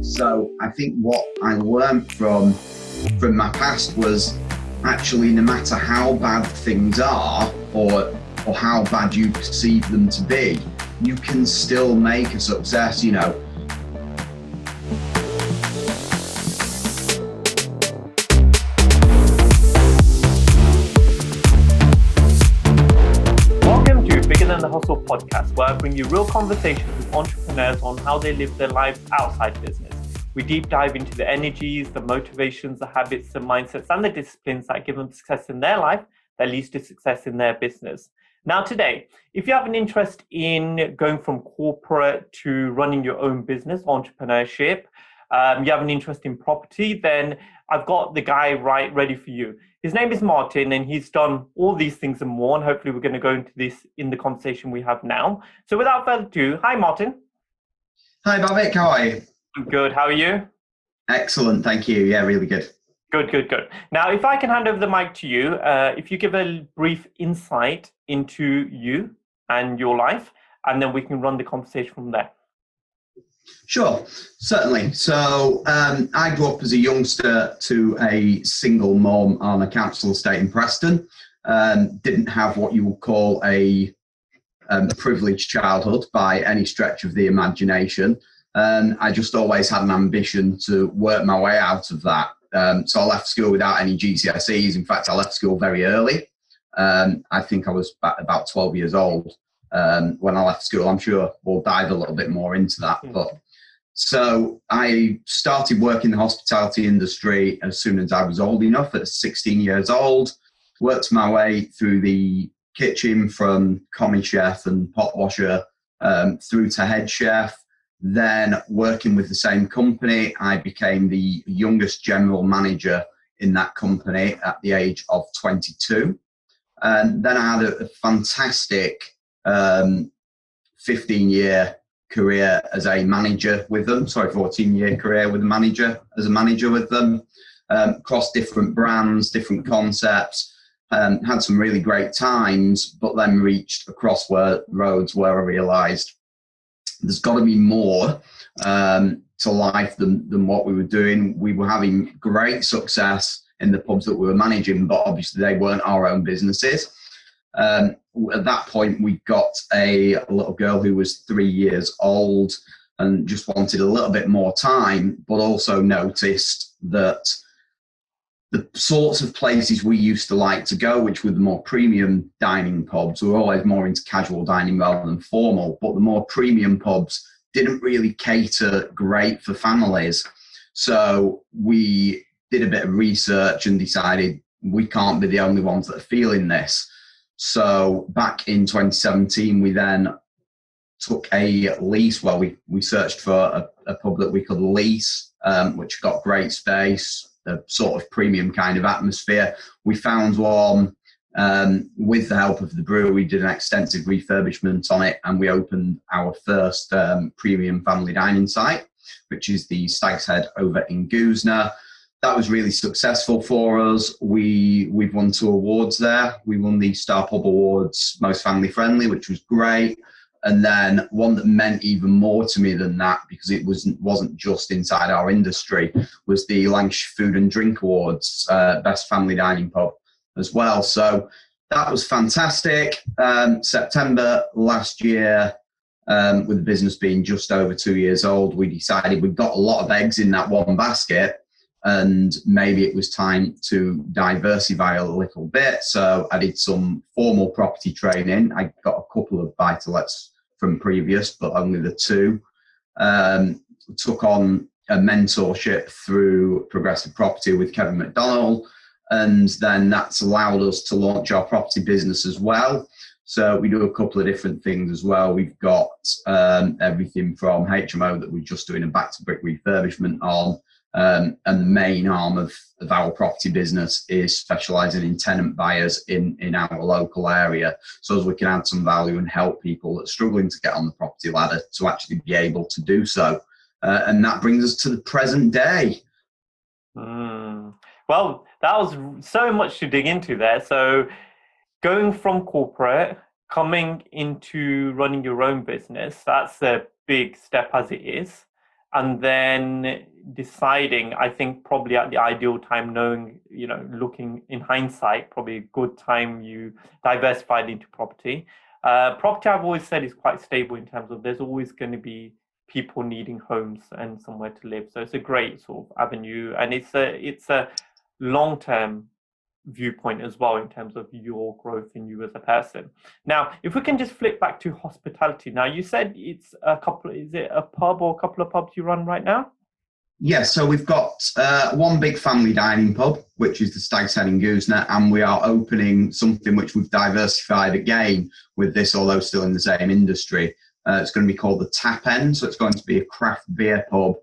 So I think what I learned from my past was actually no matter how bad things are or how bad you perceive them to be, you can still make a success, you know. Welcome to Bigger Than the Hustle podcast, where I bring you real conversations with entrepreneurs on how they live their lives outside business. We deep dive into the energies, the motivations, the habits, the mindsets, and the disciplines that give them success in their life that leads to success in their business. Now today, if you have an interest in going from corporate to running your own business, entrepreneurship, you have an interest in property, then I've got the guy ready for you. His name is Martin, and he's done all these things and more, and hopefully we're going to go into this in the conversation we have now. So without further ado, hi Martin. Hi Bhavik, how are you? I'm good, how are you? Excellent, thank you. Yeah, really good. Good. Now, if I can hand over the mic to you, if you give a brief insight into you and your life, and then we can run the conversation from there. Sure, certainly. So I grew up as a youngster to a single mom on a council estate in Preston. Didn't have what you would call a privileged childhood by any stretch of the imagination. I just always had an ambition to work my way out of that. So I left school without any GCSEs. In fact, I left school very early. I think I was about 12 years old when I left school. I'm sure we'll dive a little bit more into that. But so I started working in the hospitality industry as soon as I was old enough, at 16 years old. Worked my way through the kitchen from commie chef and pot washer through to head chef. Then working with the same company, I became the youngest general manager in that company at the age of 22. And then I had a fantastic 15-year career as a manager with them. 14-year career with as a manager with them. Across different brands, different concepts. Had some really great times, but then reached a crossroads where I realised there's got to be more to life than what we were doing. We were having great success in the pubs that we were managing, but obviously they weren't our own businesses. At that point, we got a little girl who was 3 years old and just wanted a little bit more time, but also noticed that the sorts of places we used to like to go, which were the more premium dining pubs, we were always more into casual dining rather than formal, but the more premium pubs didn't really cater great for families. So we did a bit of research and decided we can't be the only ones that are feeling this. So back in 2017, we then took a lease. Well, we searched for a pub that we could lease, which got great space, a sort of premium kind of atmosphere. We found one with the help of the brewery. We did an extensive refurbishment on it, and we opened our first premium family dining site, which is the Stag's Head over in Goosner. That was really successful for us. We've won 2 awards there. We won the Star Pub Awards Most Family Friendly, which was great. And then one that meant even more to me than that, because it wasn't just inside our industry, was the Lancashire Food and Drink Awards, Best Family Dining Pub as well. So that was fantastic. September last year, with the business being just over 2 years old, we decided we'd got a lot of eggs in that one basket, and maybe it was time to diversify a little bit. So I did some formal property training. I got a couple of buy-to-lets from previous, but only the 2. Took on a mentorship through Progressive Property with Kevin McDonald, and then that's allowed us to launch our property business as well. So we do a couple of different things as well. We've got everything from HMO that we're just doing a back-to-brick refurbishment on, and the main arm of our property business is specialising in tenant buyers in our local area, so as we can add some value and help people that are struggling to get on the property ladder to actually be able to do so. And that brings us to the present day. Well, that was so much to dig into there. So going from corporate, coming into running your own business, that's a big step as it is. and then deciding, I think probably at the ideal time, knowing, looking in hindsight, probably a good time you diversified into property. Property, I've always said, is quite stable in terms of there's always going to be people needing homes and somewhere to live. So it's a great sort of avenue, and it's a long-term viewpoint as well in terms of your growth in you as a person. Now, if we can just flip back to hospitality. Now, you said it's is it a pub or a couple of pubs you run right now? Yeah, so we've got one big family dining pub, which is the Stag's Head in Goosenet, and we are opening something which we've diversified again with this, although still in the same industry. It's going to be called the Tap End, so it's going to be a craft beer pub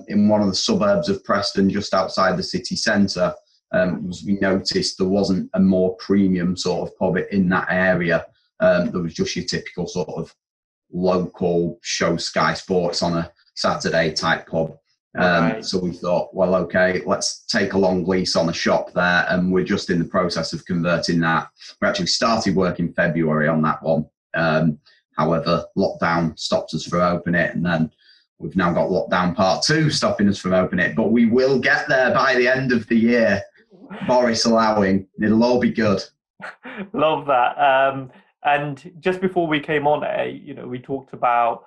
in one of the suburbs of Preston, just outside the city centre. As we noticed, there wasn't a more premium sort of pub in that area. There was just your typical sort of local show Sky Sports on a Saturday type pub. Right. So we thought, well, okay, let's take a long lease on a shop there, and we're just in the process of converting that. We actually started work in February on that one. However, lockdown stopped us from opening it, and then we've now got lockdown part 2 stopping us from opening it. But we will get there by the end of the year, Boris allowing. It'll all be good. Love that. And just before we came on air, we talked about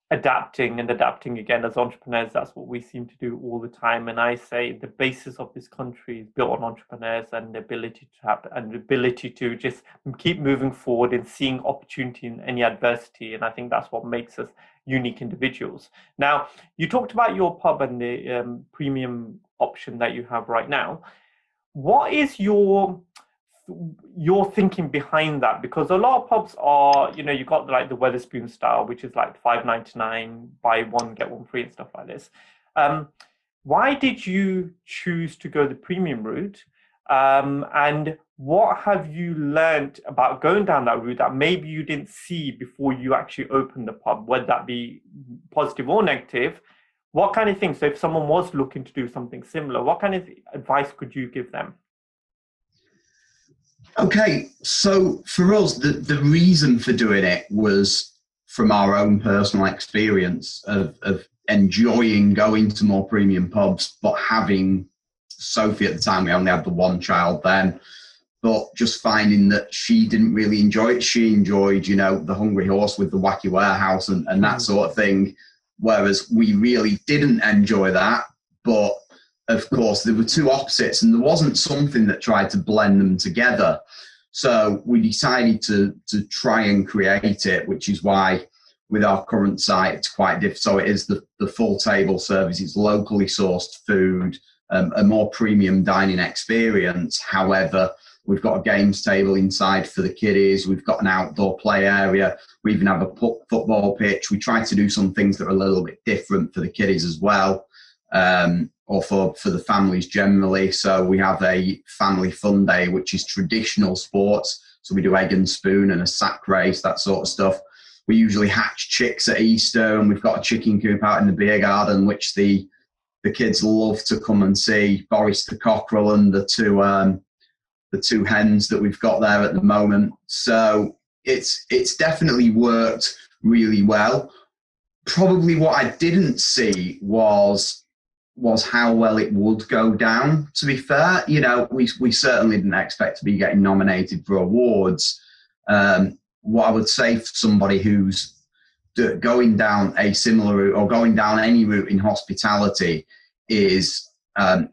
adapting again as entrepreneurs. That's what we seem to do all the time. And I say the basis of this country is built on entrepreneurs and the ability to just keep moving forward and seeing opportunity in any adversity. And I think that's what makes us unique individuals. Now, you talked about your pub and the premium option that you have right now. What is your thinking behind that? Because a lot of pubs are, you got like the Wetherspoon style, which is like $5.99, buy one get one free and stuff like this. Why did you choose to go the premium route? And what have you learned about going down that route that maybe you didn't see before you actually opened the pub, whether that be positive or negative? What kind of things? So if someone was looking to do something similar, what kind of advice could you give them? Okay, so for us, the reason for doing it was from our own personal experience of enjoying going to more premium pubs, but having Sophie at the time, we only had the one child then, but just finding that she didn't really enjoy it. She enjoyed, the Hungry Horse with the Wacky Warehouse and that sort of thing, whereas we really didn't enjoy that. But of course, there were two opposites, and there wasn't something that tried to blend them together. So we decided to try and create it, which is why with our current site, it's quite different. So it is the full table service. It's locally sourced food, a more premium dining experience. However, we've got a games table inside for the kiddies. We've got an outdoor play area. We even have a football pitch. We try to do some things that are a little bit different for the kiddies as well. Or for the families generally. So we have a family fun day, which is traditional sports. So we do egg and spoon and a sack race, that sort of stuff. We usually hatch chicks at Easter, and we've got a chicken coop out in the beer garden, which the kids love to come and see. Boris the cockerel and the two hens that we've got there at the moment. So it's definitely worked really well. Probably what I didn't see was how well it would go down, to be fair. We certainly didn't expect to be getting nominated for awards. What I would say for somebody who's going down a similar route or going down any route in hospitality is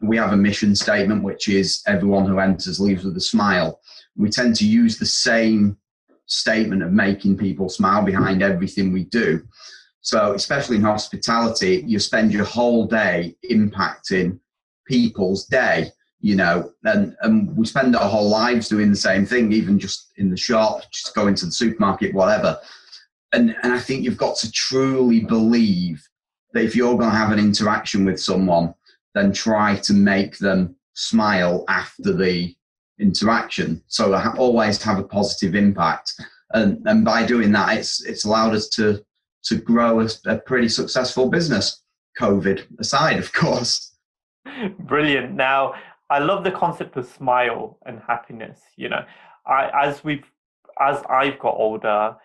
we have a mission statement, which is everyone who enters leaves with a smile. We tend to use the same statement of making people smile behind everything we do. So especially in hospitality, you spend your whole day impacting people's day, and we spend our whole lives doing the same thing, even just in the shop, just going to the supermarket, whatever. And I think you've got to truly believe that if you're going to have an interaction with someone, then try to make them smile after the interaction. So always have a positive impact. And by doing that, it's allowed us to grow a pretty successful business, COVID aside, of course. Brilliant. Now, I love the concept of smile and happiness. As I've got older,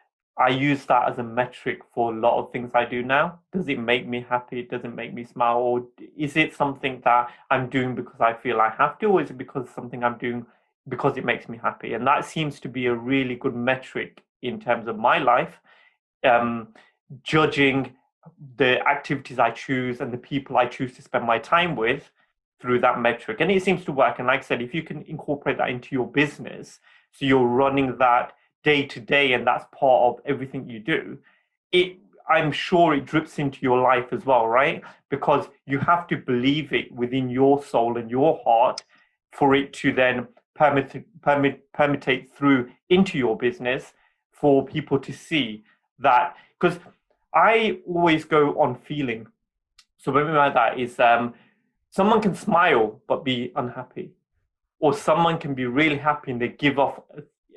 I use that as a metric for a lot of things I do now. Does it make me happy? Does it make me smile? Or is it something that I'm doing because I feel I have to? Or is it because it's something I'm doing because it makes me happy? And that seems to be a really good metric in terms of my life, judging the activities I choose and the people I choose to spend my time with through that metric. And it seems to work. And like I said, if you can incorporate that into your business, so you're running that day to day, and that's part of everything you do, I'm sure it drips into your life as well, right? Because you have to believe it within your soul and your heart for it to then permutate through into your business for people to see that. Because I always go on feeling. So what I mean by that is someone can smile but be unhappy, or someone can be really happy and they give off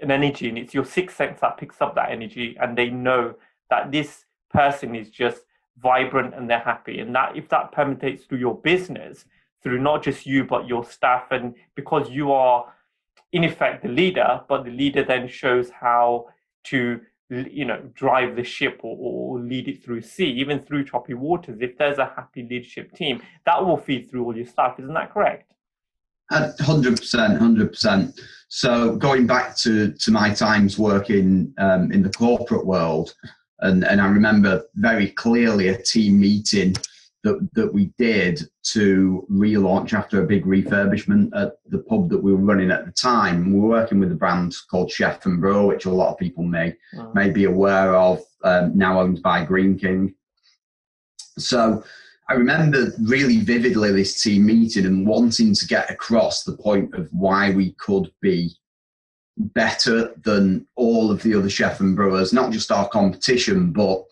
an energy, and it's your sixth sense that picks up that energy, and they know that this person is just vibrant and they're happy. And that if that permutates through your business, through not just you but your staff, and because you are in effect the leader, but the leader then shows how to drive the ship or lead it through sea, even through choppy waters. If there's a happy leadership team, that will feed through all your staff. Isn't that correct? 100%. So going back to my times working in the corporate world, and I remember very clearly a team meeting that we did to relaunch after a big refurbishment at the pub that we were running at the time. We were working with a brand called Chef and Brewer, which a lot of people may be aware of, now owned by Green King. So I remember really vividly this team meeting and wanting to get across the point of why we could be better than all of the other chef and brewers, not just our competition, but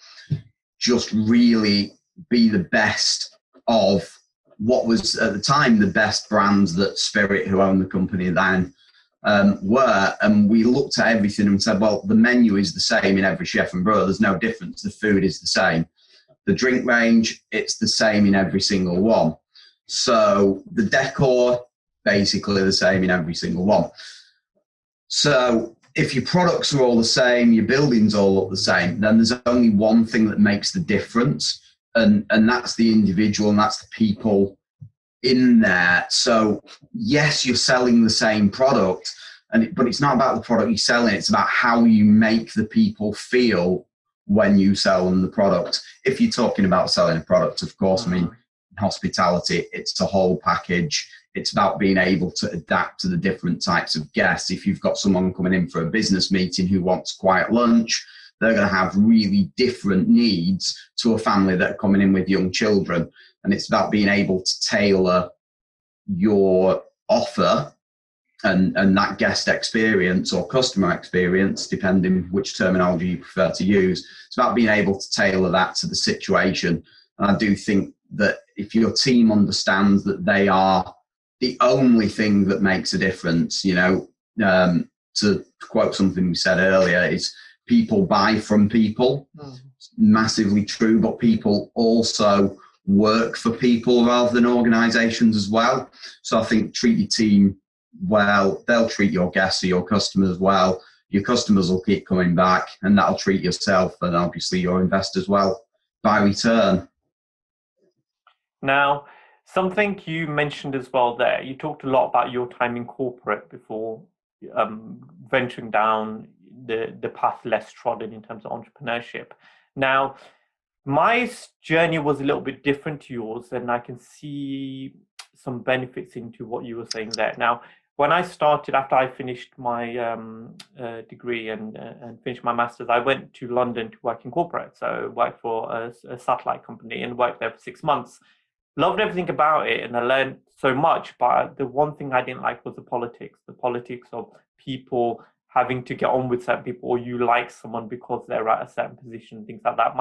just really be the best of what was at the time the best brands that Spirit, who owned the company then, were. And we looked at everything and said, well, the menu is the same in every chef and brewer. There's no difference. The food is the same. The drink range, it's the same in every single one. So the decor, basically the same in every single one. So if your products are all the same, your buildings all look the same, then there's only one thing that makes the difference, and that's the individual, and that's the people in there. So yes, you're selling the same product, but it's not about the product you're selling. It's about how you make the people feel when you sell them the product. If you're talking about selling a product, of course, I mean, in hospitality, it's a whole package. It's about being able to adapt to the different types of guests. If you've got someone coming in for a business meeting who wants quiet lunch, they're going to have really different needs to a family that are coming in with young children. And it's about being able to tailor your offer and that guest experience or customer experience, depending which terminology you prefer to use. It's about being able to tailor that to the situation. And I do think that if your team understands that they are the only thing that makes a difference, to quote something we said earlier, is people buy from people. It's massively true, but people also work for people rather than organizations as well. So I think treat your team well, they'll treat your guests or your customers well. Your customers will keep coming back, and that'll treat yourself and obviously your investors well by return. Now, something you mentioned as well there, you talked a lot about your time in corporate before venturing down the path less trodden in terms of entrepreneurship. Now, my journey was a little bit different to yours, and I can see some benefits into what you were saying there. Now, when I started, after I finished my degree and finished my master's, I went to London to work in corporate. So I worked for a satellite company and worked there for 6 months. Loved everything about it, and I learned so much, but the one thing I didn't like was the politics of people having to get on with certain people, or you like someone because they're at a certain position, things like that.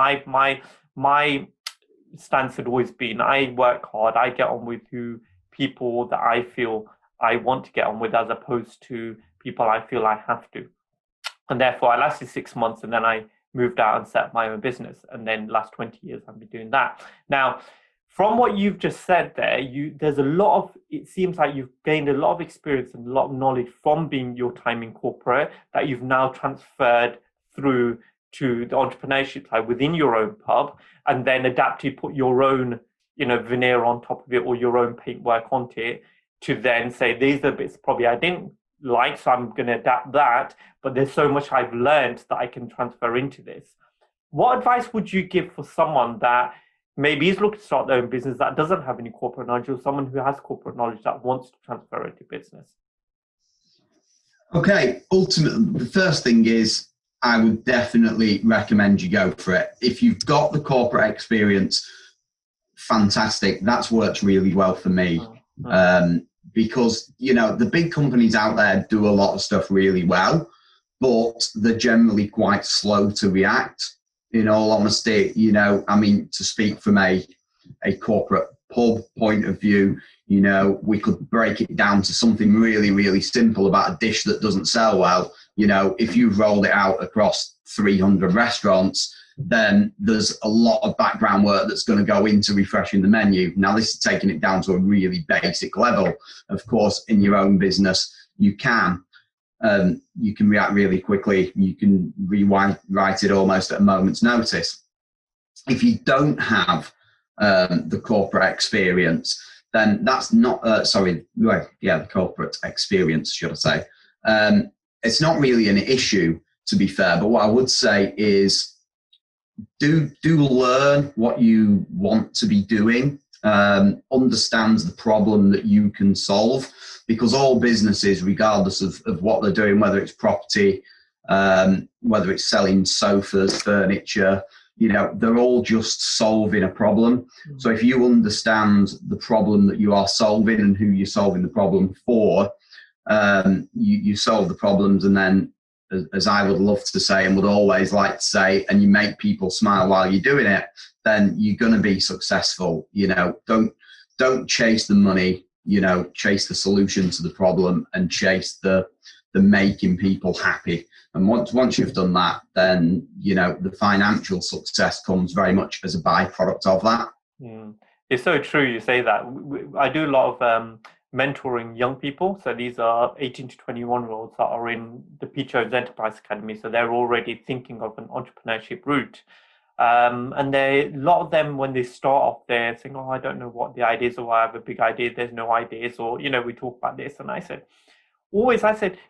My stance had always been, I work hard, I get on with people that I feel I want to get on with, as opposed to people I feel I have to. And therefore I lasted 6 months, and then I moved out and set up my own business. And then last 20 years I've been doing that. Now, from what you've just said there, it seems like you've gained a lot of experience and a lot of knowledge from being your time in corporate that you've now transferred through to the entrepreneurship side within your own pub, and then adapt to put your own, veneer on top of it or your own paintwork onto it, to then say, these are bits probably I didn't like, so I'm going to adapt that, but there's so much I've learned that I can transfer into this. What advice would you give for someone that maybe is looking to start their own business that doesn't have any corporate knowledge, or someone who has corporate knowledge that wants to transfer into business? Okay, ultimately, the first thing is I would definitely recommend you go for it. If you've got the corporate experience, fantastic. That's worked really well for me. Because, the big companies out there do a lot of stuff really well, but they're generally quite slow to react. In all honesty, to speak from a corporate pub point of view, we could break it down to something really, really simple about a dish that doesn't sell well. If you've rolled it out across 300 restaurants, then there's a lot of background work that's going to go into refreshing the menu. Now, this is taking it down to a really basic level. Of course, in your own business, you can react really quickly. You can rewrite it almost at a moment's notice. If you don't have the corporate experience, then that's not, the corporate experience, should I say. It's not really an issue, to be fair, but what I would say is do learn what you want to be doing, understand the problem that you can solve, because all businesses, regardless of what they're doing, whether it's property, whether it's selling sofas, furniture, they're all just solving a problem. So if you understand the problem that you are solving and who you're solving the problem for, you solve the problems, and then, as I would love to say and would always like to say, and you make people smile while you're doing it, then you're going to be successful. Don't chase the money, chase the solution to the problem, and chase the making people happy. And once you've done that, then, the financial success comes very much as a byproduct of that. It's so true you say that. I do a lot of mentoring young people. So these are 18 to 21-year-olds that are in the Peach Jones Enterprise Academy. So they're already thinking of an entrepreneurship route. And a lot of them, when they start off, they're saying, I don't know what the idea is, or I have a big idea, there's no ideas, or, we talk about this. And I said,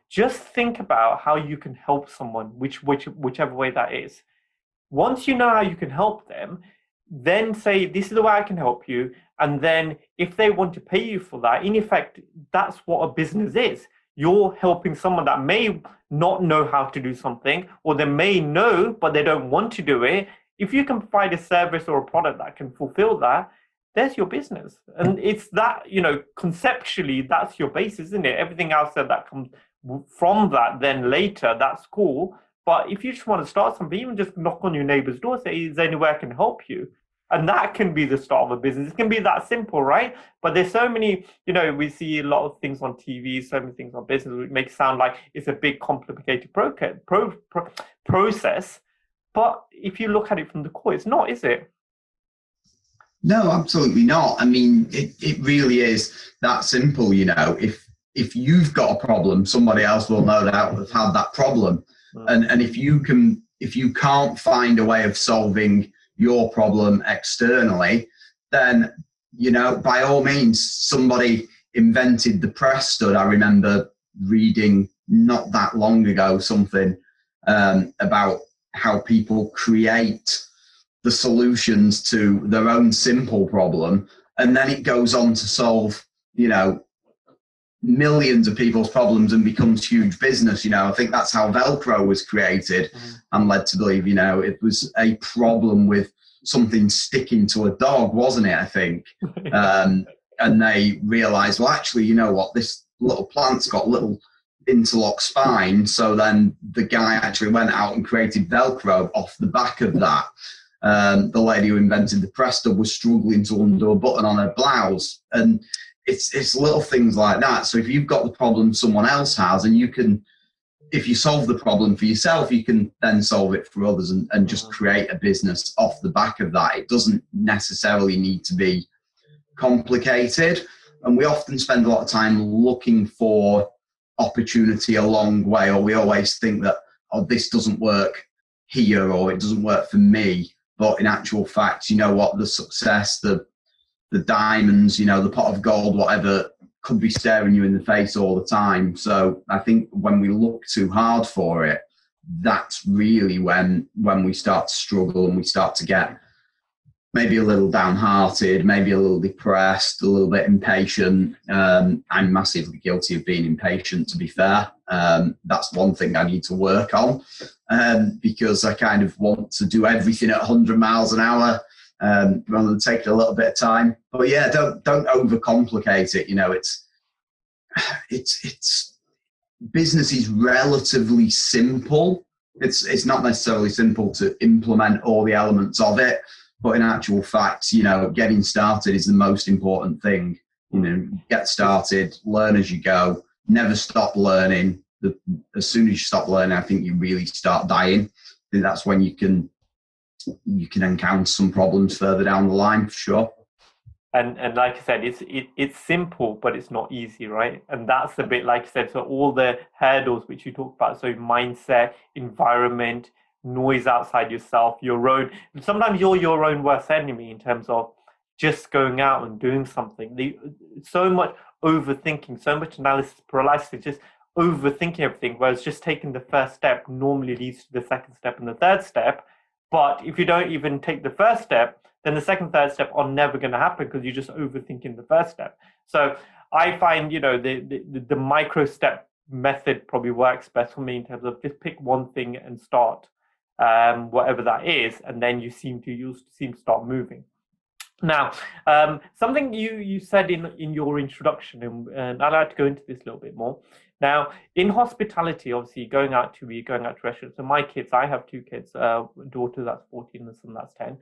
just think about how you can help someone, whichever way that is. Once you know how you can help them, then say, this is the way I can help you. And then if they want to pay you for that, in effect, that's what a business is. You're helping someone that may not know how to do something, or they may know, but they don't want to do it. If you can provide a service or a product that can fulfill that, there's your business. And it's that, conceptually, that's your base, isn't it? Everything else that comes from that, then later, that's cool. But if you just want to start something, even just knock on your neighbor's door, say, is there anywhere I can help you? And that can be the start of a business. It can be that simple, right? But there's so many, we see a lot of things on TV, so many things on business, which make it sound like it's a big, complicated process. But if you look at it from the core, it's not, is it? No, absolutely not. I mean, it really is that simple. If you've got a problem, somebody else will no doubt have had that problem. And if you can't find a way of solving your problem externally, then, by all means, somebody invented the press stud. I remember reading not that long ago something about how people create the solutions to their own simple problem, and then it goes on to solve, millions of people's problems and becomes huge business. I think that's how Velcro was created. I'm led to believe, it was a problem with something sticking to a dog, wasn't it? I think. And they realized, well, actually, you know what, this little plant's got little interlock spine. So then the guy actually went out and created Velcro off the back of that. The lady who invented the press stud was struggling to undo a button on her blouse. And it's little things like that. So if you've got the problem someone else has, and if you solve the problem for yourself, you can then solve it for others and just create a business off the back of that. It doesn't necessarily need to be complicated. And we often spend a lot of time looking for opportunity a long way, or we always think that, this doesn't work here, or it doesn't work for me. But in actual fact, you know what, the success, the diamonds, you know, the pot of gold, whatever, could be staring you in the face all the time. So I think when we look too hard for it, that's really when we start to struggle and we start to get maybe a little downhearted, maybe a little depressed, a little bit impatient. I'm massively guilty of being impatient, to be fair. That's one thing I need to work on, because I kind of want to do everything at 100 miles an hour, rather than take a little bit of time. But yeah, don't overcomplicate it. You know, it's business is relatively simple. It's not necessarily simple to implement all the elements of it. But in actual fact, you know, getting started is the most important thing. You know, get started, learn as you go, never stop learning. As soon as you stop learning, I think you really start dying. I think that's when you can encounter some problems further down the line, for sure. And like I said, it's simple, but it's not easy, right? And that's the bit, like I said, so all the hurdles which you talked about, so mindset, environment, noise outside yourself, sometimes you're your own worst enemy in terms of just going out and doing something. So much overthinking, so much analysis paralysis, just overthinking everything, whereas just taking the first step normally leads to the second step and the third step. But if you don't even take the first step, then the second, third step are never going to happen because you're just overthinking the first step. So I find, you know, the micro step method probably works best for me in terms of just pick one thing and start. Whatever that is, and then you seem to start moving. Now, something you said in your introduction, and I'd like to go into this a little bit more. Now, in hospitality, obviously, going out to restaurants. So my kids, I have two kids, a daughter that's 14 and a son that's 10,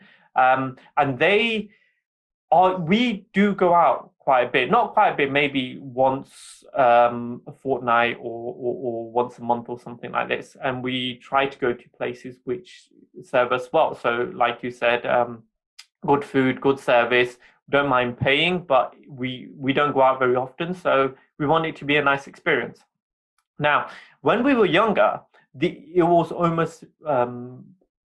and we do go out quite a bit, not quite a bit, maybe once a fortnight or once a month or something like this. And we try to go to places which serve us well. So like you said, good food, good service, don't mind paying, but we don't go out very often. So we want it to be a nice experience. Now, when we were younger, it was almost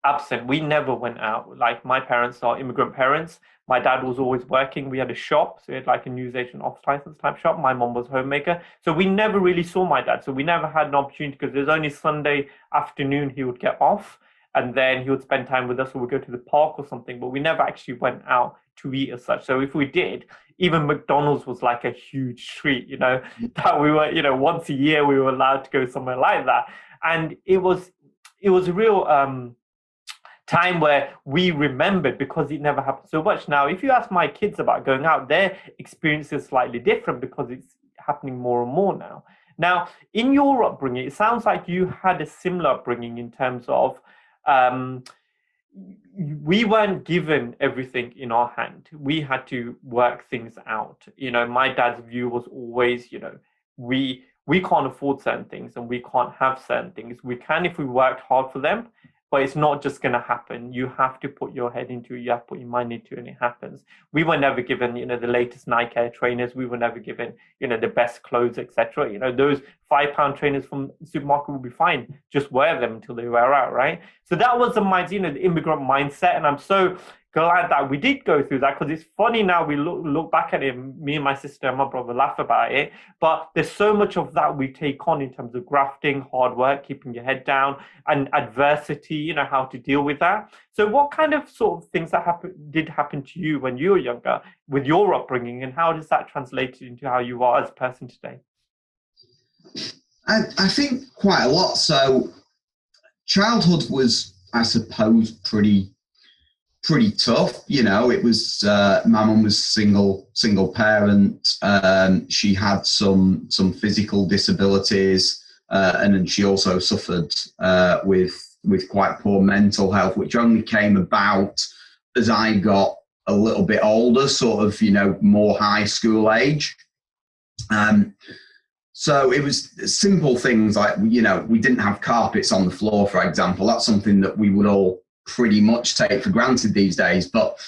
absent. We never went out. Like, my parents are immigrant parents. My dad was always working. We had a shop, so we had like a newsagent office license type shop. My mom was a homemaker. So we never really saw my dad. So we never had an opportunity, because there's only Sunday afternoon he would get off, and then he would spend time with us, or we'd go to the park or something, but we never actually went out to eat as such. So if we did, even McDonald's was like a huge treat, you know, that we were, you know, once a year we were allowed to go somewhere like that. And it was a real time where we remembered, because it never happened so much. Now, if you ask my kids about going out, their experience is slightly different because it's happening more and more now. Now, in your upbringing, it sounds like you had a similar upbringing in terms of we weren't given everything in our hand. We had to work things out. You know, my dad's view was always, you know, we can't afford certain things and we can't have certain things. We can if we worked hard for them, but it's not just going to happen. You have to put your head into it. You have to put your mind into it, and it happens. We were never given, you know, the latest Nike Air trainers. We were never given, you know, the best clothes, etc. You know, those £5 trainers from the supermarket will be fine. Just wear them until they wear out, right? So that was the mindset, you know, the immigrant mindset. And I'm so glad that we did go through that, because it's funny now we look back at it, me and my sister and my brother laugh about it, but there's so much of that we take on in terms of grafting, hard work, keeping your head down, and adversity, you know, how to deal with that. So what kind of sort of things that did happen to you when you were younger with your upbringing, and how does that translate into how you are as a person today? I think quite a lot. So childhood was, I suppose, pretty tough. You know, it was, my mum was single parent. She had some physical disabilities, and then she also suffered with quite poor mental health, which only came about as I got a little bit older, sort of, you know, more high school age. So it was simple things like, you know, we didn't have carpets on the floor, for example. That's something that we would all pretty much take for granted these days, but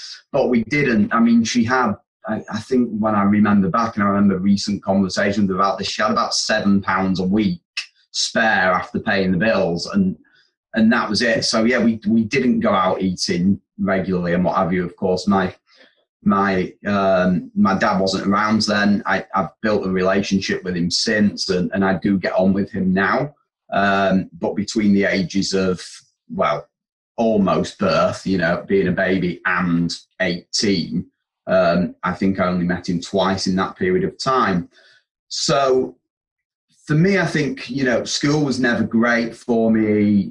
we didn't. I mean, she had, I think when I remember back, and I remember recent conversations about this, she had about £7 a week spare after paying the bills, and and that was it. So yeah, we didn't go out eating regularly and what have you. Of course, my dad wasn't around then. I've built a relationship with him since, and I do get on with him now. But between the ages of, well, almost birth, being a baby, and 18, I think I only met him twice in that period of time. So for me, I think, school was never great for me.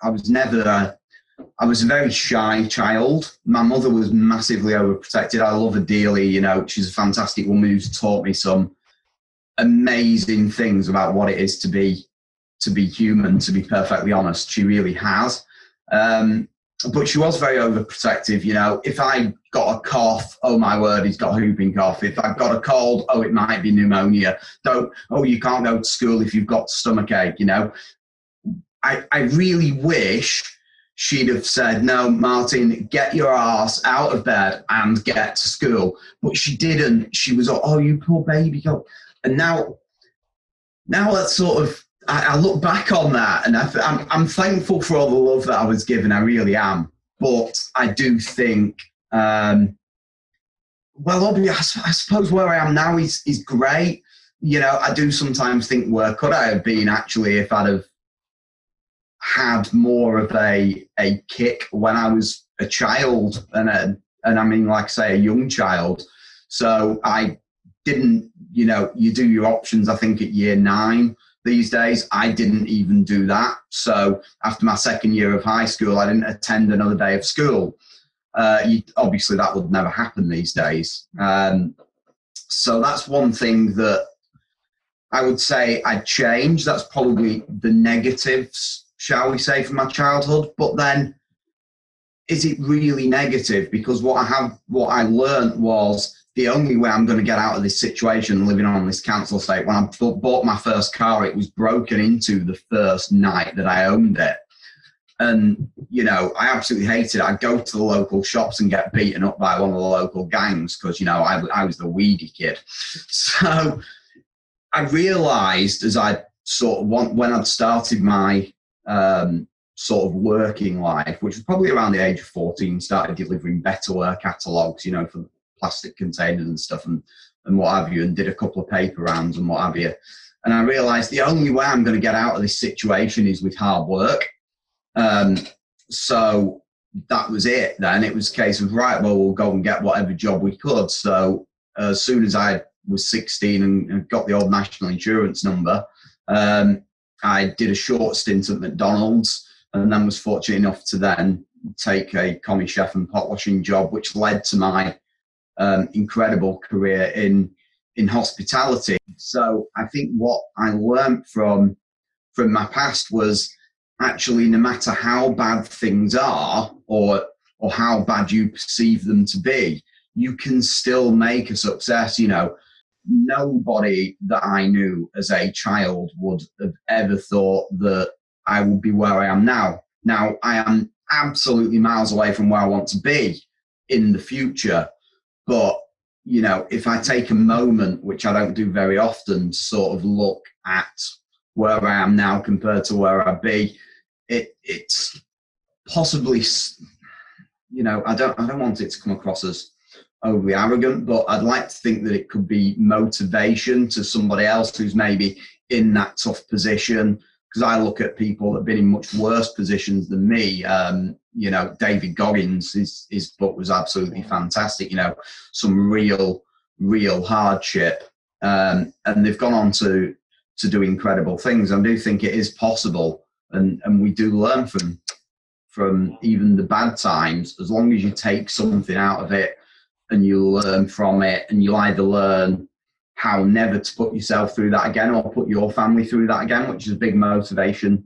I was a very shy child. My mother was massively overprotected. I love her dearly. She's a fantastic woman who's taught me some amazing things about what it is to be human, to be perfectly honest. She really has. But she was very overprotective. If I got a cough, oh my word, he's got a whooping cough. If I've got a cold, oh, it might be pneumonia. You can't go to school if you've got stomachache. I really wish she'd have said, no, Martin, get your ass out of bed and get to school. But she didn't. She was, oh, you poor baby. And now that's sort of, I look back on that, and I'm thankful for all the love that I was given. I really am. But I do think, I suppose where I am now is great. I do sometimes think, where could I have been actually if I'd have had more of a kick when I was a child, and I mean, like I say, a young child. So I didn't, you do your options, I think, at year 9. These days, I didn't even do that. So after my second year of high school, I didn't attend another day of school. Obviously, that would never happen these days. So that's one thing that I would say I'd change. That's probably the negatives, shall we say, from my childhood. But then, is it really negative? Because what I learned was, the only way I'm going to get out of this situation living on this council estate, when I bought my first car, it was broken into the first night that I owned it. And, I absolutely hated it. I'd go to the local shops and get beaten up by one of the local gangs because, I was the weedy kid. So I realised as I when I'd started my sort of working life, which was probably around the age of 14, started delivering Betterware catalogues, for plastic containers and stuff and what have you, and did a couple of paper rounds and what have you. And I realised the only way I'm going to get out of this situation is with hard work. So that was it then. It was a case of, right, well, we'll go and get whatever job we could. So as soon as I was 16 and got the old national insurance number, I did a short stint at McDonald's, and then was fortunate enough to then take a commis chef and pot washing job, which led to my incredible career in hospitality. So I think what I learned from my past was, actually, no matter how bad things are or how bad you perceive them to be, you can still make a success. Nobody that I knew as a child would have ever thought that I would be where I am now. Now, I am absolutely miles away from where I want to be in the future. But, if I take a moment, which I don't do very often, to sort of look at where I am now compared to where I'd be, it's possibly, I don't want it to come across as overly arrogant, but I'd like to think that it could be motivation to somebody else who's maybe in that tough position. Because I look at people that have been in much worse positions than me. David Goggins, his book was absolutely fantastic. Some real hardship, and they've gone on to do incredible things. I do think it is possible, and we do learn from even the bad times, as long as you take something out of it and you learn from it, and you either learn how never to put yourself through that again or put your family through that again, which is a big motivation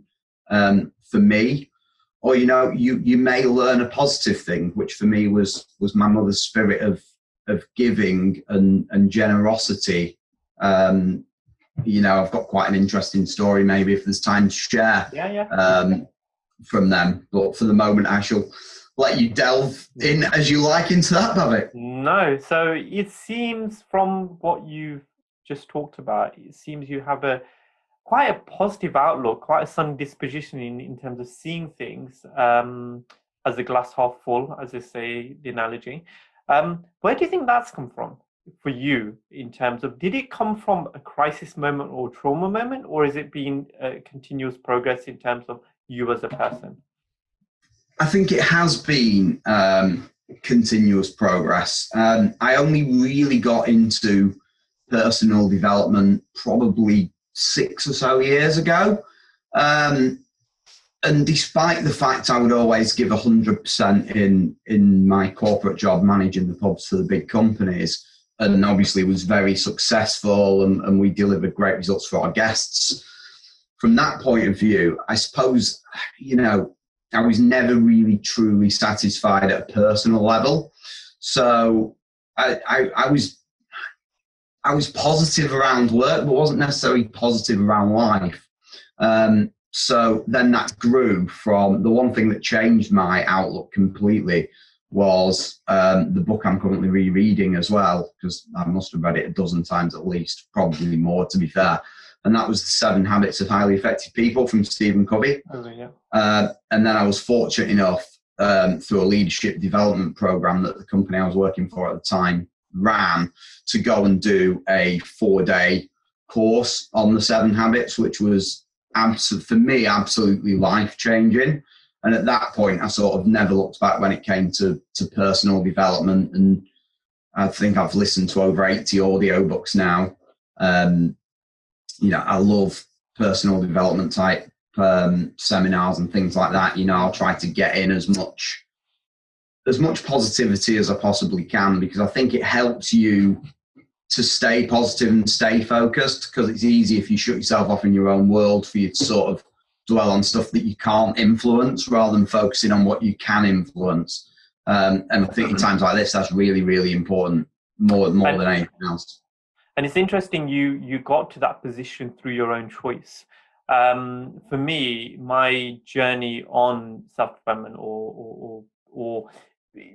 for me. Or, you may learn a positive thing, which for me was my mother's spirit of giving and generosity. I've got quite an interesting story, maybe if there's time to share from them. But for the moment, I shall let you delve in as you like into that, Bhavik. No, so it seems from what you've just talked about, it seems you have quite a positive outlook, quite a sunny disposition in terms of seeing things as a glass half full, as they say, the analogy. Where do you think that's come from for you in terms of, did it come from a crisis moment or trauma moment, or is it been a continuous progress in terms of you as a person? I think it has been continuous progress. I only really got into personal development probably 6 or so years ago. And despite the fact I would always give 100% in my corporate job managing the pubs for the big companies, and obviously was very successful and we delivered great results for our guests. From that point of view, I suppose, I was never really truly satisfied at a personal level. So I was positive around work, but wasn't necessarily positive around life. So then that grew from the one thing that changed my outlook completely was the book I'm currently rereading as well, because I must have read it a dozen times at least, probably more to be fair. And that was The 7 Habits of Highly Effective People from Stephen Covey. Oh, yeah. And then I was fortunate enough through a leadership development program that the company I was working for at the time ran to go and do a 4-day course on the 7 habits, which was for me absolutely life-changing. And at that point, I sort of never looked back when it came to personal development. And I think I've listened to over 80 audiobooks now. I love personal development type seminars and things like that. I'll try to get in as much positivity as I possibly can, because I think it helps you to stay positive and stay focused, because it's easy if you shut yourself off in your own world for you to sort of dwell on stuff that you can't influence rather than focusing on what you can influence. And I think in times like this, that's really, really important, more than anything else. And it's interesting you got to that position through your own choice. For me, my journey on self-development or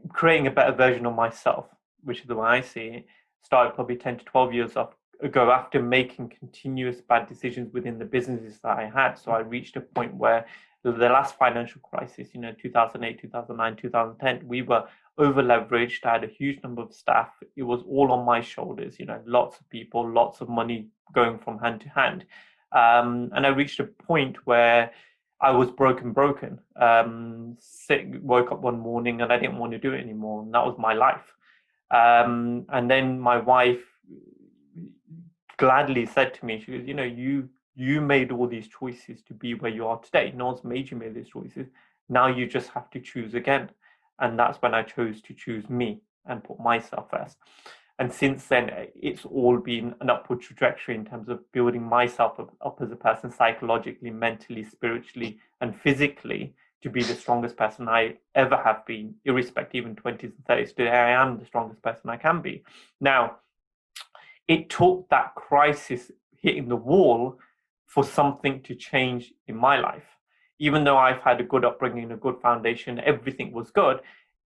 creating a better version of myself, which is the way I see it, started probably 10 to 12 years ago after making continuous bad decisions within the businesses that I had. So I reached a point where the last financial crisis, 2008, 2009, 2010, we were over leveraged. I had a huge number of staff. It was all on my shoulders, lots of people, lots of money going from hand to hand. And I reached a point where I was broken. Woke up one morning and I didn't want to do it anymore. And that was my life. And then my wife gladly said to me, she goes, you made all these choices to be where you are today. No one's made you make these choices. Now you just have to choose again. And that's when I chose to choose me and put myself first. And since then, it's all been an upward trajectory in terms of building myself up as a person, psychologically, mentally, spiritually, and physically, to be the strongest person I ever have been, irrespective in 20s and 30s. Today, I am the strongest person I can be. Now, it took that crisis hitting the wall for something to change in my life. Even though I've had a good upbringing, a good foundation, everything was good,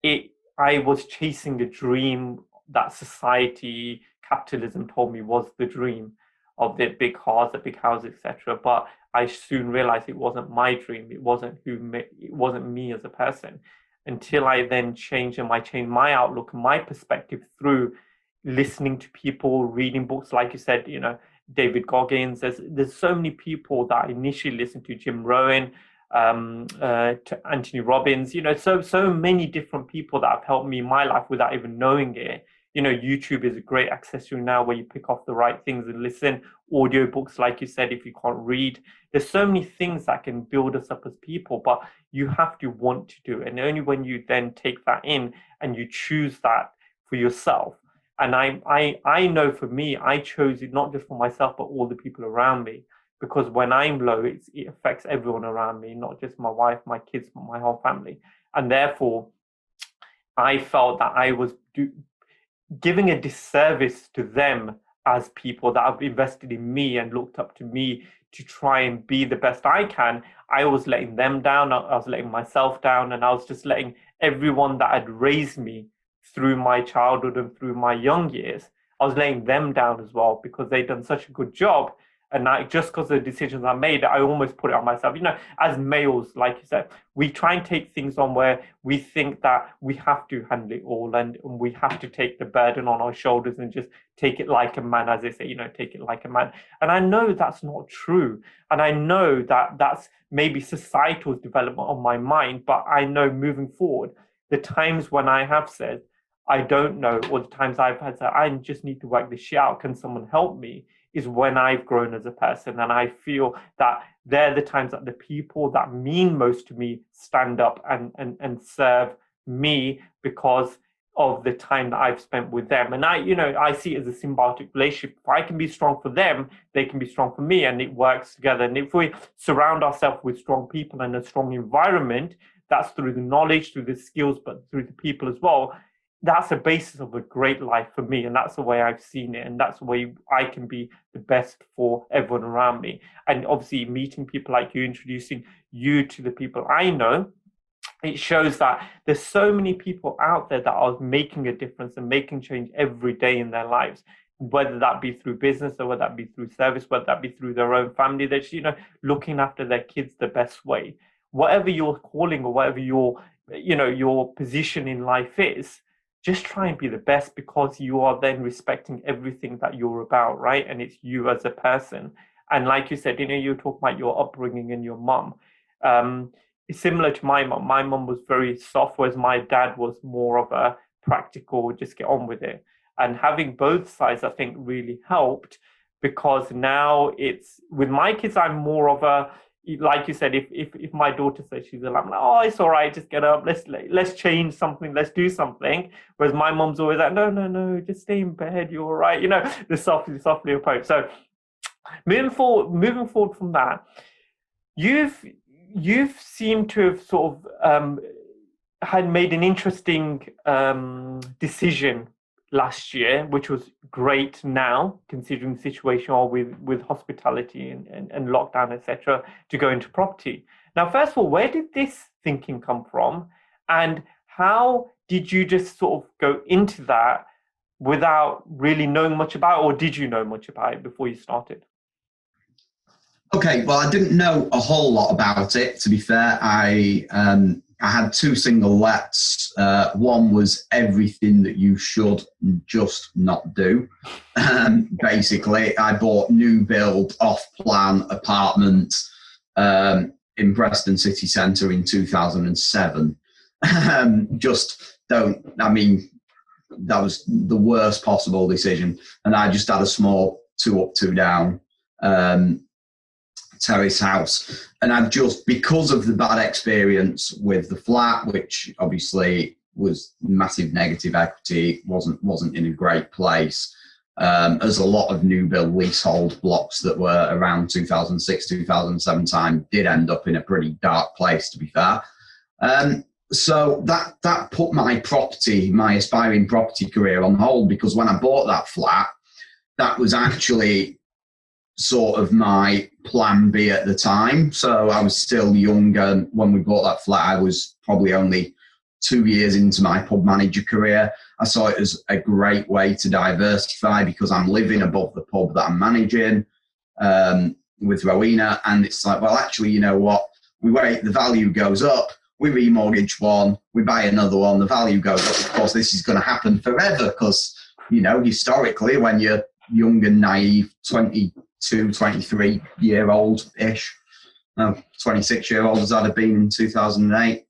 I was chasing a dream that society, capitalism told me was the dream of the big cars, the big houses, etc. But I soon realized it wasn't my dream. It wasn't me as a person, until I then changed my outlook and my perspective through listening to people, reading books, like you said, David Goggins. There's so many people that I initially listened to, Jim Rohn, to Anthony Robbins, so many different people that have helped me in my life without even knowing it. YouTube is a great accessory now where you pick off the right things and listen. Audiobooks, like you said, if you can't read, there's so many things that can build us up as people, but you have to want to do it. And only when you then take that in and you choose that for yourself. And I know for me, I chose it not just for myself, but all the people around me. Because when I'm low, it affects everyone around me, not just my wife, my kids, but my whole family. And therefore, I felt that I was giving a disservice to them as people that have invested in me and looked up to me to try and be the best I can. I was letting them down, I was letting myself down, and I was just letting everyone that had raised me through my childhood and through my young years, I was letting them down as well, because they'd done such a good job. And just because of the decisions I made, I almost put it on myself. As males, like you said, we try and take things on where we think that we have to handle it all, and we have to take the burden on our shoulders and just take it like a man, as they say, take it like a man. And I know that's not true. And I know that that's maybe societal development on my mind, but I know moving forward, the times when I have said, I don't know, or the times I've had said, I just need to work this shit out, can someone help me, is when I've grown as a person. And I feel that they're the times that the people that mean most to me stand up and serve me because of the time that I've spent with them. And I see it as a symbiotic relationship. If I can be strong for them, they can be strong for me, and it works together. And if we surround ourselves with strong people and a strong environment, that's through the knowledge, through the skills, but through the people as well. That's a basis of a great life for me. And that's the way I've seen it. And that's the way I can be the best for everyone around me. And obviously meeting people like you, introducing you to the people I know, it shows that there's so many people out there that are making a difference and making change every day in their lives, whether that be through business or whether that be through service, whether that be through their own family. They're just, looking after their kids the best way. Whatever your calling or whatever your position in life is, just try and be the best, because you are then respecting everything that you're about, right? And it's you as a person. And like you said, you talk about your upbringing and your mum. It's similar to my mum. My mum was very soft, whereas my dad was more of a practical, just get on with it. And having both sides, I think, really helped, because now it's, with my kids, I'm more of a, like you said, if my daughter says she's ill, I'm like, oh, it's all right, just get up, let's change something, let's do something. Whereas my mom's always like, no, just stay in bed, you're all right, the softly approach. So moving forward from that, you've seemed to have sort of had made an interesting decision last year, which was great now, considering the situation with hospitality and lockdown, etc., to go into property. Now, first of all, where did this thinking come from? And how did you just sort of go into that without really knowing much about it, or did you know much about it before you started? Okay, well, I didn't know a whole lot about it, to be fair. I had two single lets. One was everything that you should just not do. Basically, I bought new build, off-plan apartment in Preston city centre in 2007. That was the worst possible decision. And I just had a small 2 up, 2 down terrace house, and I've just, because of the bad experience with the flat, which obviously was massive negative equity, wasn't in a great place, as a lot of new build leasehold blocks that were around 2006 2007 time did end up in a pretty dark place, to be fair. So that put my aspiring property career on hold, because when I bought that flat, that was actually sort of my plan B at the time. So I was still younger. When we bought that flat, I was probably only 2 years into my pub manager career. I saw it as a great way to diversify, because I'm living above the pub that I'm managing with Rowena. And it's like, well, actually, you know what? We wait, the value goes up, we remortgage one, we buy another one, the value goes up. Of course, this is going to happen forever, because, historically, when you're young and naive, 22, 23-year-old-ish, 26-year-old as I'd have been in 2008,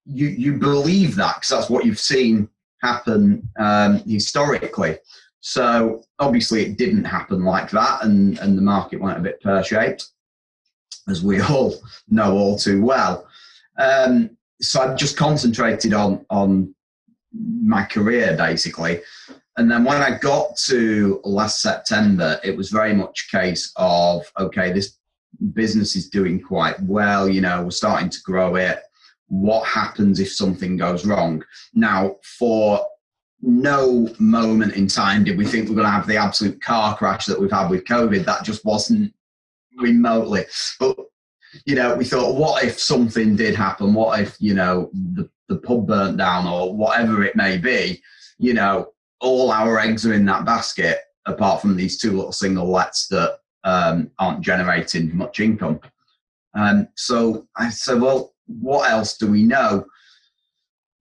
you believe that, because that's what you've seen happen historically. So obviously it didn't happen like that, and the market went a bit pear-shaped, as we all know all too well. So I just concentrated on my career, basically. And then when I got to last September, it was very much a case of, okay, this business is doing quite well, we're starting to grow it. What happens if something goes wrong? Now, for no moment in time did we think we're going to have the absolute car crash that we've had with COVID. That just wasn't remotely. But, we thought, what if something did happen? What if, the pub burnt down, or whatever it may be, all our eggs are in that basket. apart from these 2 little single lets that aren't generating much income. So I said, well, what else do we know?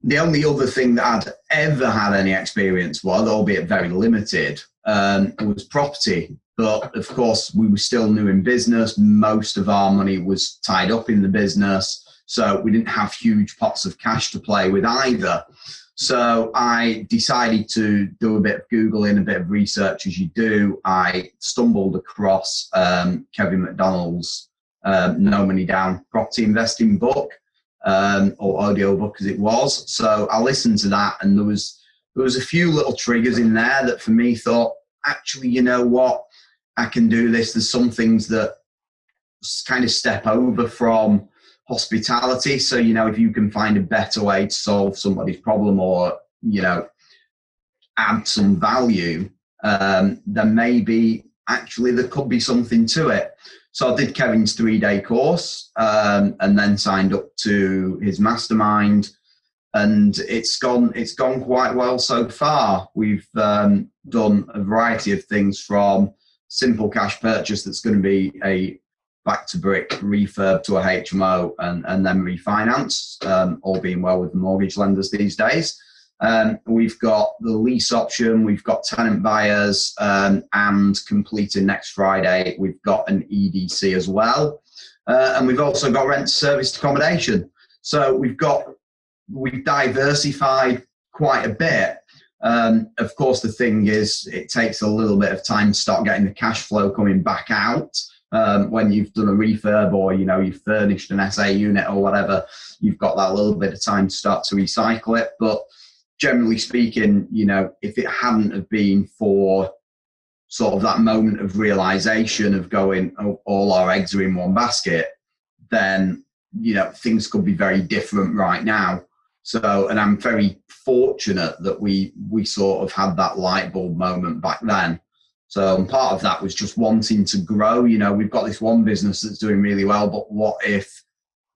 The only other thing that I'd ever had any experience with, albeit very limited, was property. But of course, we were still new in business. Most of our money was tied up in the business. So we didn't have huge pots of cash to play with either. So I decided to do a bit of Googling, a bit of research as you do. I stumbled across Kevin McDonald's No Money Down property investing book, or audio book as it was. So I listened to that, and there was a few little triggers in there that for me thought, actually, you know what, I can do this. There's some things that kind of step over from hospitality. So, you know, if you can find a better way to solve somebody's problem or, you know, add some value, then maybe actually there could be something to it. So I did Kevin's 3-day course, and then signed up to his mastermind, and it's gone quite well so far. We've done a variety of things, from simple cash purchase that's going to be a back to brick refurb to a HMO and then refinance, all being well with the mortgage lenders these days. We've got the lease option, we've got tenant buyers, and completing next Friday, we've got an EDC as well. And we've also got rent serviced accommodation. So we've diversified quite a bit. Of course, the thing is, it takes a little bit of time to start getting the cash flow coming back out. When you've done a refurb, or, you know, you've furnished an SA unit or whatever, you've got that little bit of time to start to recycle it. But generally speaking, you know, if it hadn't have been for sort of that moment of realization of going, oh, all our eggs are in one basket, then, you know, things could be very different right now. So, and I'm very fortunate that we sort of had that light bulb moment back then. So part of that was just wanting to grow. You know, we've got this one business that's doing really well, but what if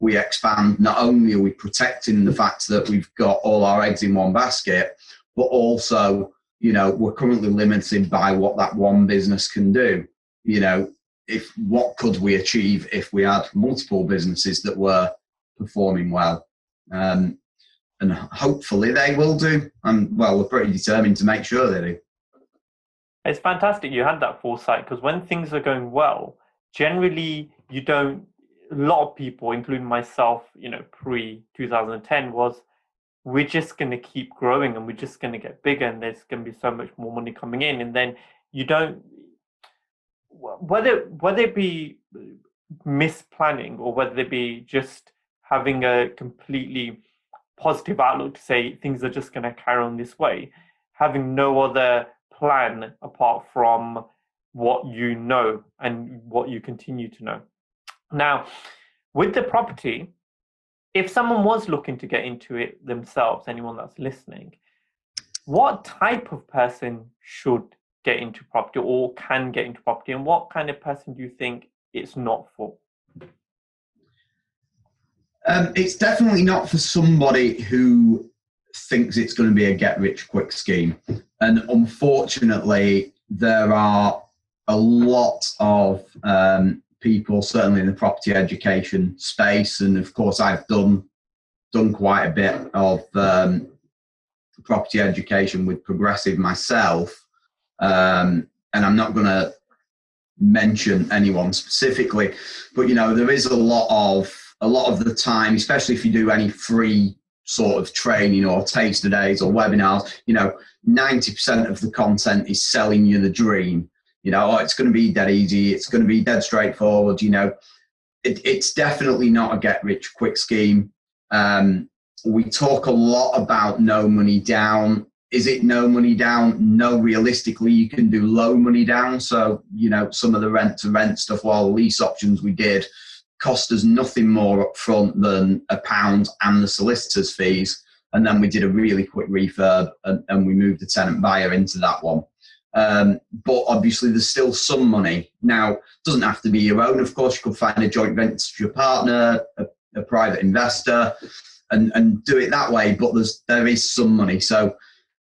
we expand? Not only are we protecting the fact that we've got all our eggs in one basket, but also, you know, we're currently limited by what that one business can do. You know, what could we achieve if we had multiple businesses that were performing well? And hopefully they will do. And well, we're pretty determined to make sure they do. It's fantastic you had that foresight, because when things are going well, generally you don't, a lot of people, including myself, you know, pre-2010 was, we're just going to keep growing and we're just going to get bigger and there's going to be so much more money coming in. And then you don't, whether it be misplanning or whether it be just having a completely positive outlook to say things are just going to carry on this way, having no other plan apart from what you know and what you continue to know. Now, with the property, if someone was looking to get into it themselves, anyone that's listening, what type of person should get into property or can get into property, and what kind of person do you think it's not for? It's definitely not for somebody who thinks it's going to be a get-rich-quick scheme. And unfortunately, there are a lot of people, certainly in the property education space, and of course I've done quite a bit of property education with Progressive myself, and I'm not going to mention anyone specifically, but you know, there is a lot of the time, especially if you do any free sort of training or taster days or webinars, you know, 90% of the content is selling you the dream. You know, oh, it's going to be dead easy, it's going to be dead straightforward. You know, it's definitely not a get-rich-quick scheme. We talk a lot about no money down. Is it no money down? No, realistically, you can do low money down. So, you know, some of the rent-to-rent stuff, while the lease options we did cost us nothing more up front than £1 and the solicitor's fees. And then we did a really quick refurb and we moved the tenant buyer into that one. But obviously there's still some money. Now, it doesn't have to be your own. Of course, you could find a joint venture partner, a private investor, and do it that way. But there is some money. So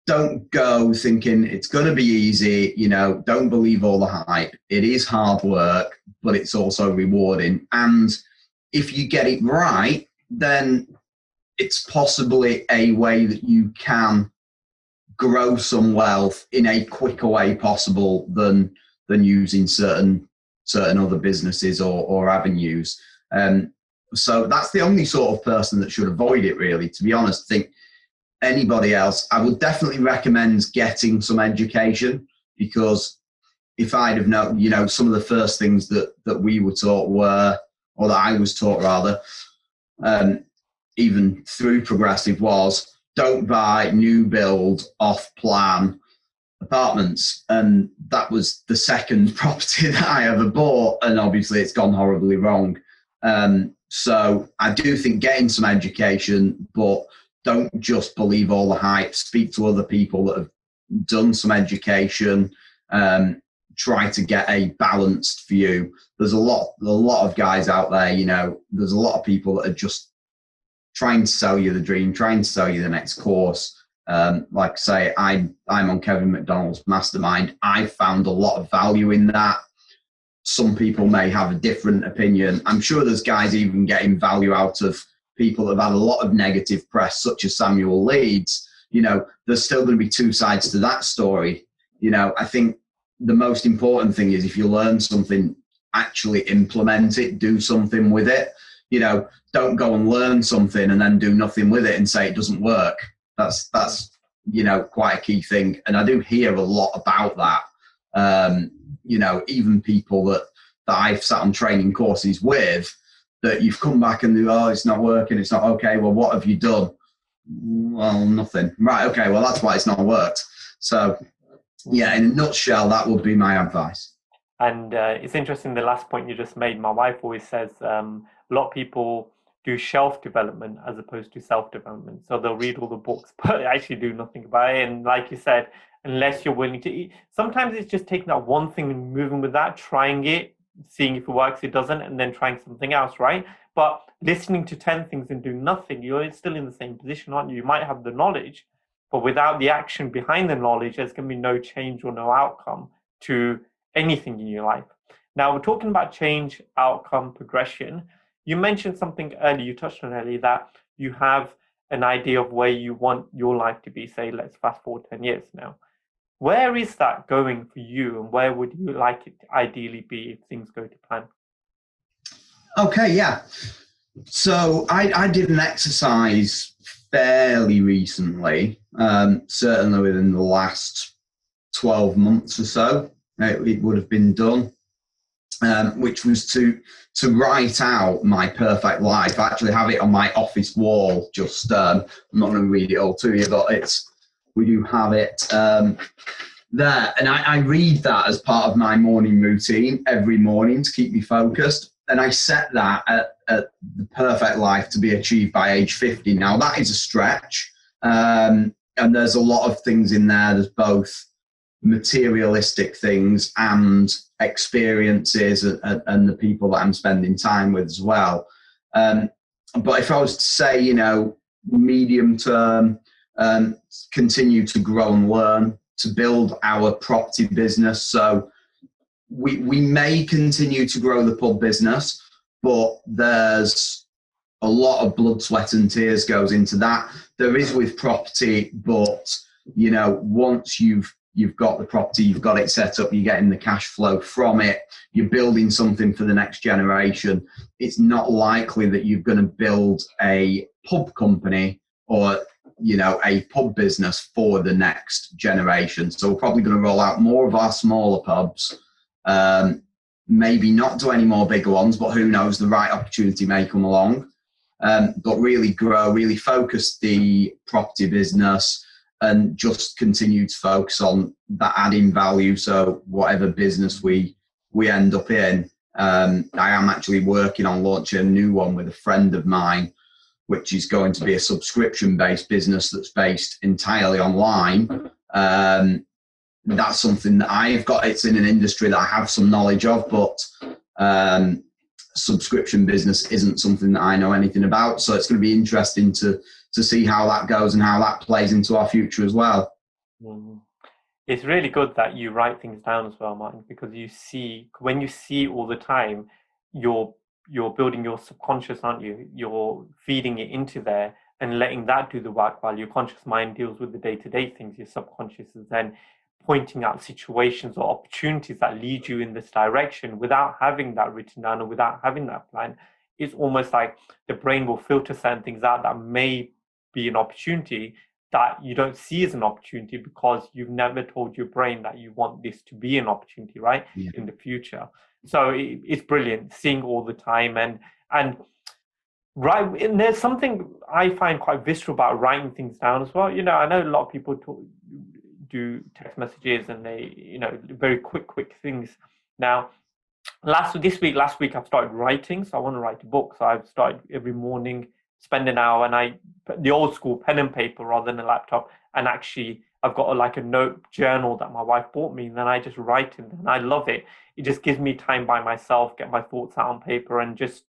don't go thinking it's going to be easy. Don't believe all the hype. It is hard work, but it's also rewarding. And if you get it right, then it's possibly a way that you can grow some wealth in a quicker way possible than using certain other businesses or avenues. So that's the only sort of person that should avoid it, really. To be honest, I think anybody else, I would definitely recommend getting some education, because if I'd have known, some of the first things that we were taught were, or that I was taught rather, even through Progressive, was don't buy new build off plan apartments. And that was the second property that I ever bought, and obviously it's gone horribly wrong. So I do think getting some education, but don't just believe all the hype. Speak to other people that have done some education. Try to get a balanced view. There's a lot of guys out there, there's a lot of people that are just trying to sell you the dream, trying to sell you the next course. Like I say, I'm on Kevin McDonald's mastermind. I found a lot of value in that. Some people may have a different opinion. I'm sure there's guys even getting value out of people that have had a lot of negative press, such as Samuel Leeds. There's still going to be two sides to that story. I think the most important thing is, if you learn something, actually implement it, do something with it. Don't go and learn something and then do nothing with it and say it doesn't work. That's quite a key thing. And I do hear a lot about that. Even people that I've sat on training courses with, that you've come back and do, it's not working, it's not okay. Well, what have you done? Well, nothing. Right, okay, well, that's why it's not worked. So, yeah, in a nutshell, that would be my advice. And it's interesting, the last point you just made. My wife always says a lot of people do shelf development as opposed to self-development. So they'll read all the books, but actually do nothing about it. And like you said, unless you're willing to eat, sometimes it's just taking that one thing and moving with that, trying it, seeing if it works, it doesn't, and then trying something else, right? But listening to 10 things and doing nothing, you're still in the same position, aren't you? You might have the knowledge, but without the action behind the knowledge, there's going to be no change or no outcome to anything in your life. Now, we're talking about change, outcome, progression. You mentioned something earlier, you touched on earlier, that you have an idea of where you want your life to be. Say, let's fast forward 10 years now. Where is that going for you, and where would you like it to ideally be if things go to plan? Okay, yeah. So I did an exercise fairly recently, certainly within the last 12 months or so, it would have been done, which was to write out my perfect life. I actually have it on my office wall. Just I'm not going to read it all to you, but we do have it there. And I read that as part of my morning routine every morning to keep me focused. And I set that at the perfect life to be achieved by age 50. Now, that is a stretch. And there's a lot of things in there. There's both materialistic things and experiences and the people that I'm spending time with as well. But if I was to say, medium term, continue to grow and learn, to build our property business. So we may continue to grow the pub business, but there's a lot of blood, sweat and tears goes into that. There is with property, but once you've got the property, you've got it set up, you're getting the cash flow from it, you're building something for the next generation. It's not likely that you're going to build a pub company or a pub business for the next generation. So we're probably going to roll out more of our smaller pubs, maybe not do any more bigger ones, but who knows, the right opportunity may come along. But really grow, really focus the property business and just continue to focus on that adding value. So whatever business we end up in, I am actually working on launching a new one with a friend of mine, which is going to be a subscription-based business that's based entirely online. That's something that I've got. It's in an industry that I have some knowledge of, but subscription business isn't something that I know anything about. So it's going to be interesting to see how that goes and how that plays into our future as well. Mm. It's really good that you write things down as well, Martin, because when you see all the time, you're building your subconscious, aren't you? You're feeding it into there and letting that do the work while your conscious mind deals with the day-to-day things. Your subconscious is then pointing out situations or opportunities that lead you in this direction without having that written down or without having that plan. It's almost like the brain will filter certain things out that may be an opportunity that you don't see as an opportunity because you've never told your brain that you want this to be an opportunity, right? Yeah. In the future. So it's brilliant seeing all the time and right. And there's something I find quite visceral about writing things down as well. I know a lot of people do text messages and they, very quick things. Now, last week I've started writing, so I want to write a book. So I've started every morning, spend an hour, and the old school pen and paper rather than a laptop. And actually, I've got a note journal that my wife bought me, and then I just write in, and I love it. It just gives me time by myself, get my thoughts out on paper, and just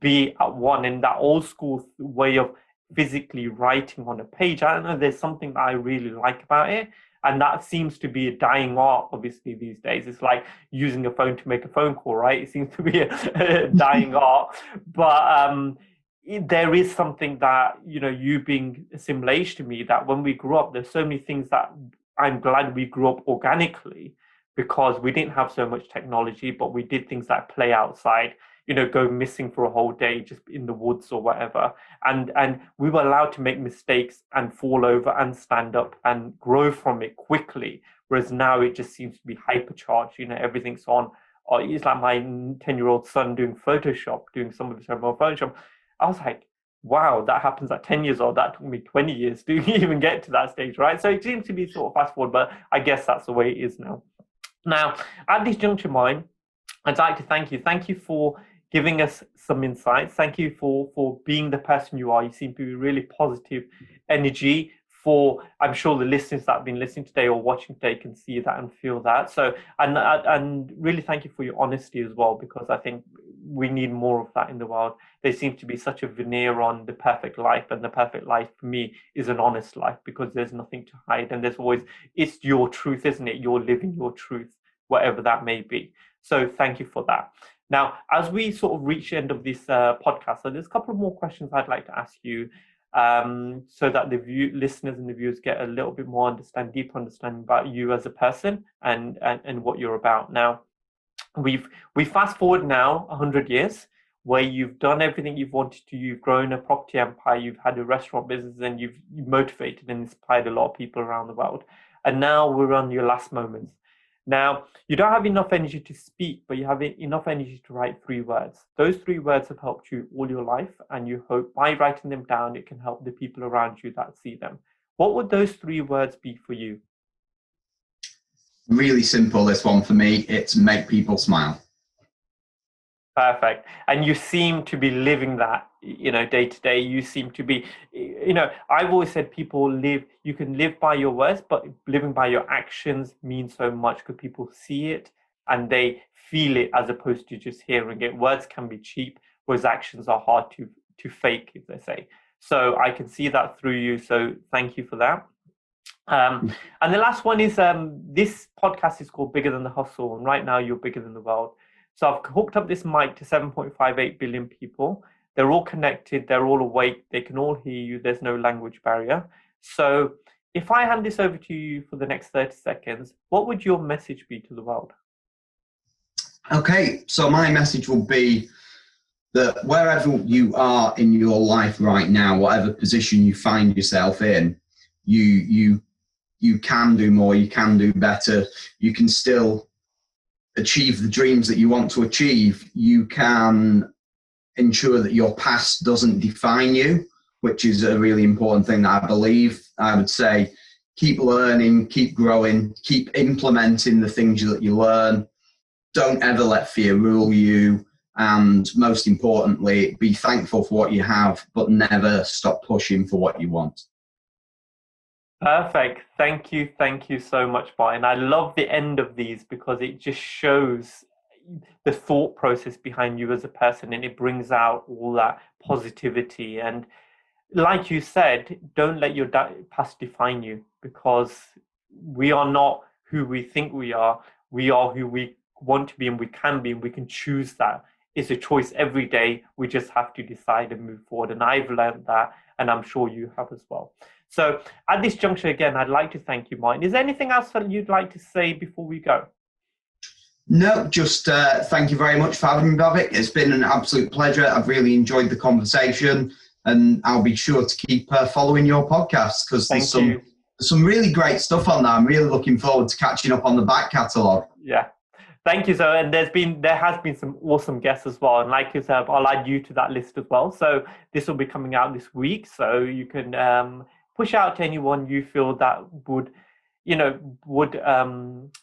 be at one. In that old school way of physically writing on a page, I don't know, there's something that I really like about it. And that seems to be a dying art, obviously, these days. It's like using a phone to make a phone call, right? It seems to be a dying art. But there is something that, you being assimilation to me, that when we grew up, there's so many things that I'm glad we grew up organically because we didn't have so much technology, but we did things like play outside, go missing for a whole day just in the woods or whatever. And we were allowed to make mistakes and fall over and stand up and grow from it quickly. Whereas now it just seems to be hypercharged, everything's on. Or it's like my 10-year-old son doing Photoshop, doing some of his remote Photoshop. I was like, wow, that happens at 10 years old. That took me 20 years to even get to that stage, right? So it seems to be sort of fast forward, but I guess that's the way it is now. Now, at this juncture, mine, I'd like to thank you. Thank you for giving us some insights. Thank you for being the person you are. You seem to be really positive energy. I'm sure the listeners that have been listening today or watching today can see that and feel that. So, and really thank you for your honesty as well, because I think we need more of that in the world. There seems to be such a veneer on the perfect life, and the perfect life for me is an honest life because there's nothing to hide, and it's your truth, isn't it? You're living your truth, whatever that may be. So thank you for that. Now, as we sort of reach the end of this podcast, so there's a couple of more questions I'd like to ask you, so that the listeners and the viewers get a little bit more deeper understanding about you as a person and what you're about. Now, we fast forward now 100 years, where you've done everything you've wanted to. You've grown a property empire, you've had a restaurant business, and you've motivated and inspired a lot of people around the world. And now we're on your last moments. Now, you don't have enough energy to speak, but you have enough energy to write 3 words. Those 3 words have helped you all your life, and you hope by writing them down, it can help the people around you that see them. What would those 3 words be for you? Really simple, this one for me. It's make people smile. Perfect. And you seem to be living that, day to day. You seem to be, I've always said you can live by your words, but living by your actions means so much because people see it and they feel it as opposed to just hearing it. Words can be cheap, whereas actions are hard to fake, if they say. So I can see that through you. So thank you for that. And the last one is, this podcast is called Bigger Than the Hustle. And right now you're bigger than the world. So I've hooked up this mic to 7.58 billion people. They're all connected. They're all awake. They can all hear you. There's no language barrier. So if I hand this over to you for the next 30 seconds, what would your message be to the world? Okay, so my message will be that wherever you are in your life right now, whatever position you find yourself in, you can do more, you can do better, you can still achieve the dreams that you want to achieve. You can ensure that your past doesn't define you, which is a really important thing that I believe. I would say keep learning, keep growing, keep implementing the things that you learn. Don't ever let fear rule you. And most importantly, be thankful for what you have, but never stop pushing for what you want. Perfect. Thank you so much, Martin. I love the end of these because it just shows the thought process behind you as a person, and it brings out all that positivity. And like you said, don't let your past define you. because we are not who we think we are. We are who we want to be, and we can be, and we can choose that. It's a choice every day. We just have to decide and move forward. And I've learned that, and I'm sure you have as well. So at this juncture, again, I'd like to thank you, Martin. Is there anything else that you'd like to say before we go? No, just thank you very much for having me, Bhavik. It's been an absolute pleasure. I've really enjoyed the conversation, and I'll be sure to keep following your podcast, because there's some really great stuff on there. I'm really looking forward to catching up on the back catalogue. Yeah. Thank you, sir. And there has been some awesome guests as well. And like you said, I'll add you to that list as well. So this will be coming out this week. So you can push out to anyone you feel that would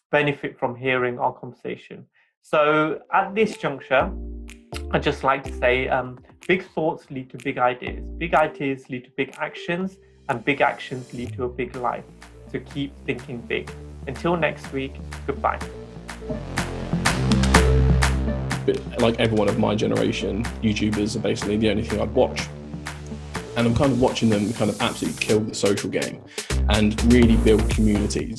benefit from hearing our conversation. So at this juncture, I'd just like to say, big thoughts lead to big ideas lead to big actions, and big actions lead to a big life. So keep thinking big. Until next week, goodbye. Like everyone of my generation, YouTubers are basically the only thing I'd watch. And I'm kind of watching them kind of absolutely kill the social game and really build communities.